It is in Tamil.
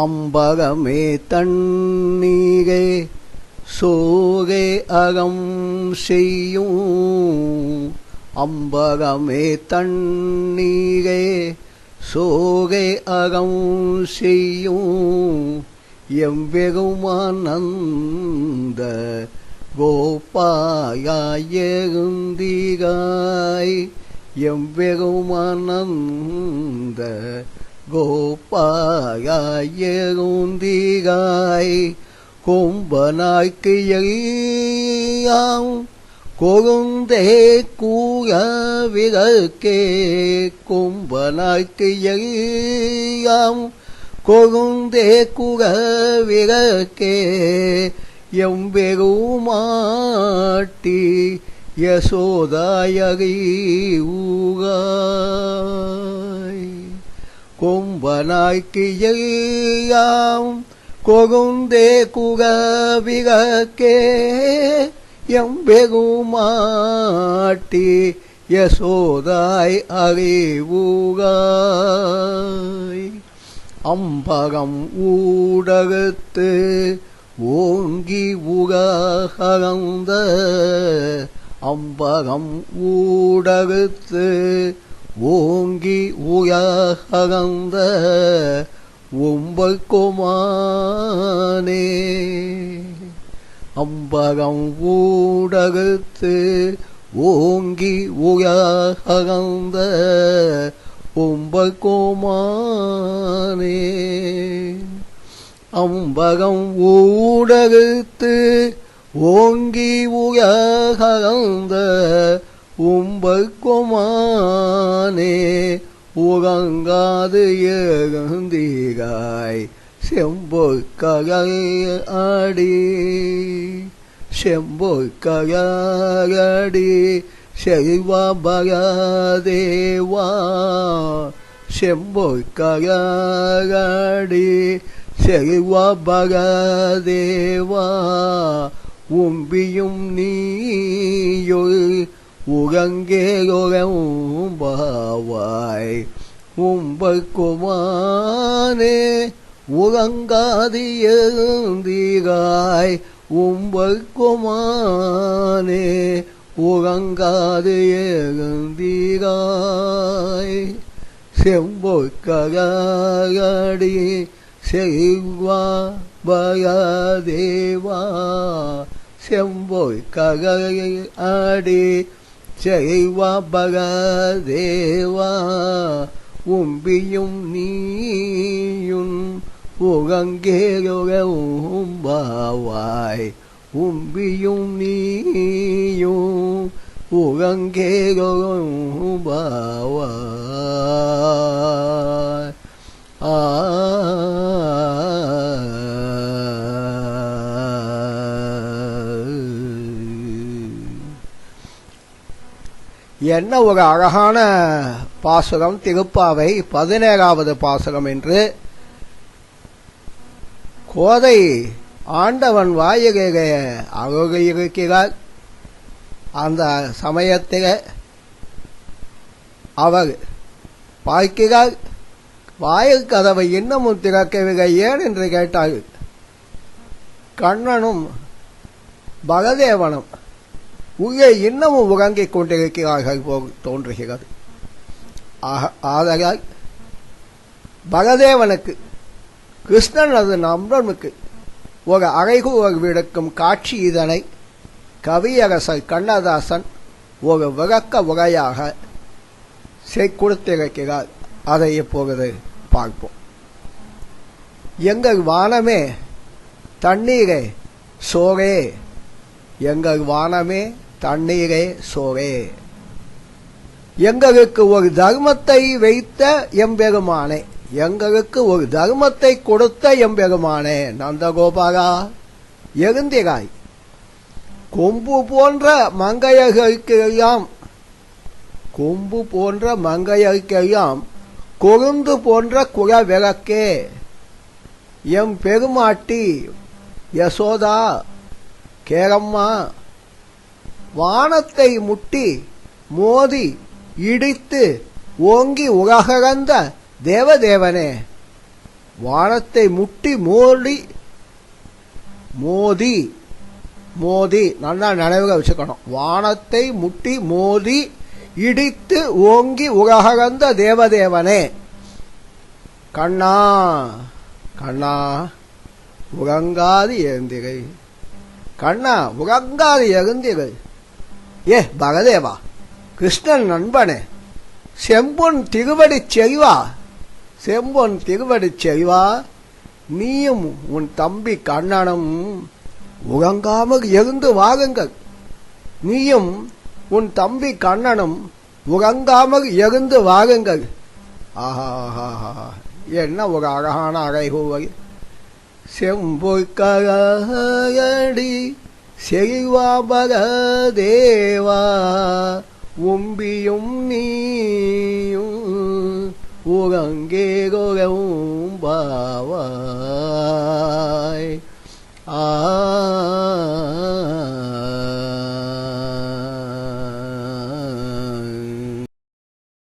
அம்பகமே தண்ணீரே சோகே அகம் செய்யும். அம்பகமே தண்ணீரே சோகே அகம் செய்யும். எம்பெருமானந்த கோபாயருந்திகாய். எம்பெருமானந்த கோபாயருந்திகாய். கொம்பனாய்க்கு எல்லாம் கொழுந்தே கூறவிரக்கே. கொம்பனாய்க்கு எல்லாம் கொழுந்தே கூறவிரக்கே. எம்பெருமாட்டி யசோதாயறிவுகாய். கொம்பனாய்க்கு எல்லாம் கொழுந்தே கூறவிரக்கே. எம்பெருமாட்டி யசோதாய் அறிவுகாய். அம்பகம் ஊடகத்து ஓங்கி உகந்த. அம்பகம் ஊடகத்து ஓங்கி உகந்த உம்பர்கோமானே. அம்பகம் ஊடகத்து ஓங்கி உகந்த உம்பர்கோமானே. அம்பகம் ஊடகத்து ஓங்கி உகந்த உம்பர்கோமானே. உறங்காது எழுந்தீராய் செம்பொற்கரை ஆடி. செம்பொற்கரடி செல்வா பரதேவா. செம்பொற்கரடி செல்வா பரதேவா. உம்பியும் நீயொரு உறங்கேலொரம்பாவாய். உம்பர்கோமானே உறங்காது எழுந்தீராய். உம்பர்கோமானே உறங்காது எழுந்தீராய். செம்பொற்கரடி செல்வா பரதேவா. செம்பொற்கரடி செல்வா பரதேவா. உம்பியும் நீயும் உறங்கேலொரம்பாவாய். உம்பியும் நீயும் உறங்கேலொரம்பாவாய். என்ன ஒரு அழகான பாசுரம். திருப்பாவை 17வது பாசுரம் என்று கோதை ஆண்டவன் வாயிலே அருளியிருக்கிறார். அந்த சமயத்தில் அவர் பார்க்கிறார், வாயில் கதவை இன்னமும் திறக்கவில்லை, ஏன் என்று கேட்டார். கண்ணனும் பலதேவனும் உள்ளே இன்னமும் உறங்கிக் கொண்டிருக்கிறார்கள் போல் தோன்றுகிறது. ஆதலால் பலதேவனுக்கு கிருஷ்ணன் அது நம்பனுக்கு ஒரு அறைகூர் விடுக்கும் காட்சி. இதனை கவியரசர் கண்ணதாசன் ஒரு விளக்க உரையாக கொடுத்திருக்கிறார். அதை இப்பொழுது பார்ப்போம். எங்கள் வானமே தண்ணீரே சோரே. எங்கள் வானமே தண்ணீரே சோரே. எங்களுக்கு ஒரு தர்மத்தை வைத்த எம்பெருமானே. எங்களுக்கு ஒரு தர்மத்தை கொடுத்த எம்பெருமானே நந்தகோபாலா எழுந்திராய். கொம்பு போன்ற மங்கையர்களுக்கெல்லாம் கொம்பு போன்ற மங்கையர்களுக்கெல்லாம் கொழுந்து போன்ற குலவிளக்கே. எம் பெருமாட்டி யசோதா கேரம்மா. வானத்தை முட்டி மோதி இடித்து ஓங்கி உலகளந்த தேவதேவனே வானத்தை முட்டி மோதி மோதி மோதி நல்லா நினைவுக வச்சுக்கணும். வானத்தை முட்டி மோதி இடித்து ஓங்கி உலகளந்த தேவதேவனே கண்ணா கண்ணா உறங்காது எழுந்திரை. கண்ணா உறங்காது எழுந்திரை. ஏ பகதேவா, கிருஷ்ணன் நண்பனே, செம்பொன் திருவடி செறிவா, செம்பொன் திருவடி செறிவா, நீயும் உன் தம்பி கண்ணனும் உறங்காமல் இருந்து வாருங்கள். நீயும் உன் தம்பி கண்ணனும் உறங்காமல் இருந்து வாருங்கள். ஆஹா, என்ன ஒரு அழகான அறைகூவல். செம்பொற்கடி செறிவாபக தேவா, உம்பியும் நீயும் உறங்கேகுரம்